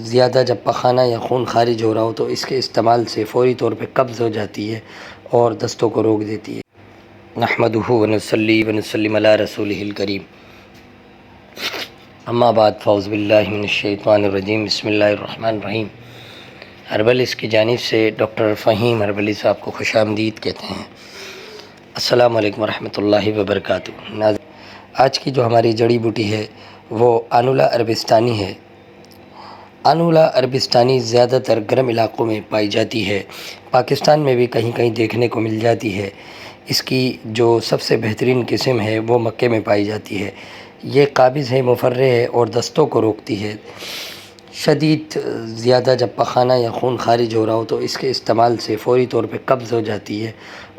زیادہ جب پخانہ یا خون خارج ہو رہا ہو تو اس کے استعمال سے فوری طور پہ قبض ہو جاتی ہے اور دستوں کو روک دیتی ہے۔ نحمدہ ونصلی ونسلم علی رسولہ الکریم، اما بعد، فاعوذ باللہ من الشیطان الرجیم، بسم اللہ الرحمن الرحیم۔ ہربلس کی جانب سے ڈاکٹر فہیم ہربلی صاحب کو خوش آمدید کہتے ہیں۔ السلام علیکم ورحمۃ اللہ وبرکاتہ۔ آج کی جو ہماری جڑی بوٹی ہے وہ آنولا عربستانی ہے۔ آنولا عربستانی زیادہ تر گرم علاقوں میں پائی جاتی ہے، پاکستان میں بھی کہیں کہیں دیکھنے کو مل جاتی ہے۔ اس کی جو سب سے بہترین قسم ہے وہ مکے میں پائی جاتی ہے۔ یہ قابض ہے، مفرح ہے اور دستوں کو روکتی ہے۔ شدید زیادہ جب پخانہ یا خون خارج ہو رہا ہو تو اس کے استعمال سے فوری طور پہ قبض ہو جاتی ہے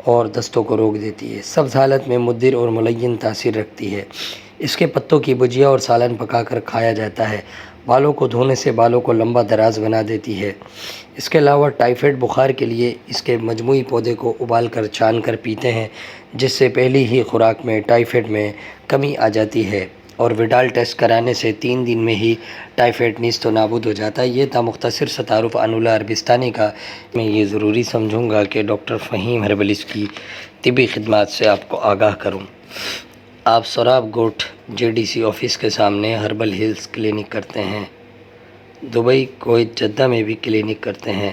اور دستوں کو روک دیتی ہے۔ سبز حالت میں مدر اور ملین تاثیر رکھتی ہے۔ اس کے پتوں کی بجیا اور سالن پکا کر کھایا جاتا ہے۔ بالوں کو دھونے سے بالوں کو لمبا دراز بنا دیتی ہے۔ اس کے علاوہ ٹائیفائڈ بخار کے لیے اس کے مجموعی پودے کو ابال کر چھان کر پیتے ہیں، جس سے پہلی ہی خوراک میں ٹائیفائڈ میں کمی آ جاتی ہے، اور وڈال ٹیسٹ کرانے سے 3 دن میں ہی ٹائیفائڈ نیست و نابود ہو جاتا ہے۔ یہ تھا مختصر سا تعارف آنولا عربستانی کا۔ میں یہ ضروری سمجھوں گا کہ ڈاکٹر فہیم ہربلس کی طبی خدمات سے آپ کو آگاہ کروں۔ آپ سوراب گوٹھ JDC آفس کے سامنے ہربل ہیلتھ کلینک کرتے ہیں۔ دبئی، کویت، جدہ میں بھی کلینک کرتے ہیں۔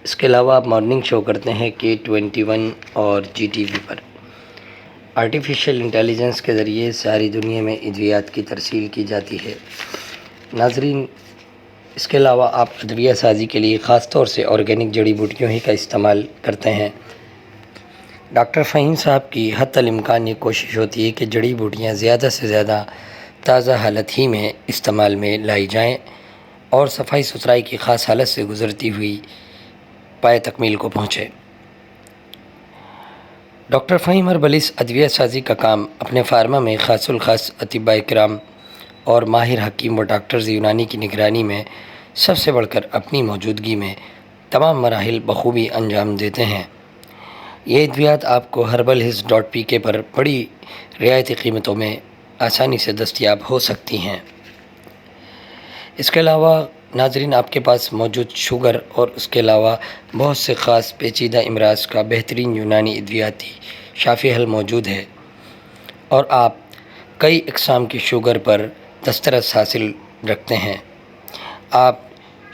اس کے علاوہ آپ مارننگ شو کرتے ہیں K21 اور GTV پر۔ آرٹیفیشل انٹیلیجنس کے ذریعے ساری دنیا میں ادویات کی ترسیل کی جاتی ہے۔ ناظرین، اس کے علاوہ آپ ادویہ سازی کے لیے خاص طور سے آرگینک جڑی بوٹیوں ہی کا استعمال کرتے ہیں۔ ڈاکٹر فہیم صاحب کی حتی الامکان یہ کوشش ہوتی ہے کہ جڑی بوٹیاں زیادہ سے زیادہ تازہ حالت ہی میں استعمال میں لائی جائیں اور صفائی ستھرائی کی خاص حالت سے گزرتی ہوئی پائے تکمیل کو پہنچے۔ ڈاکٹر فہیم ہربلس ادویہ سازی کا کام اپنے فارما میں خاص الخاص اطباء کرام اور ماہر حکیم و ڈاکٹرز یونانی کی نگرانی میں سب سے بڑھ کر اپنی موجودگی میں تمام مراحل بخوبی انجام دیتے ہیں۔ یہ ادویات آپ کو herbal-hills.pk پر بڑی رعایتی قیمتوں میں آسانی سے دستیاب ہو سکتی ہیں۔ اس کے علاوہ ناظرین، آپ کے پاس موجود شوگر اور اس کے علاوہ بہت سے خاص پیچیدہ امراض کا بہترین یونانی ادویاتی شافی حل موجود ہے، اور آپ کئی اقسام کی شوگر پر دسترس حاصل رکھتے ہیں۔ آپ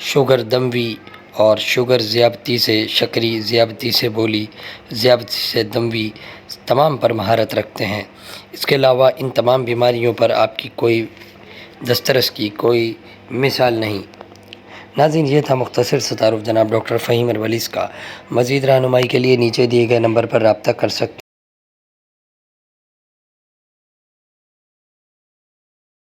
شوگر دموی اور شوگر ذیابطی سے شکری، ذیابطی سے بولی، ذیابطی سے دموی تمام پر مہارت رکھتے ہیں۔ اس کے علاوہ ان تمام بیماریوں پر آپ کی کوئی دسترس کی کوئی مثال نہیں۔ ناظرین، یہ تھا مختصر سا تعارف جناب ڈاکٹر فہیم ہربلس کا۔ مزید رہنمائی کے لیے نیچے دیے گئے نمبر پر رابطہ کر سکتے ہیں۔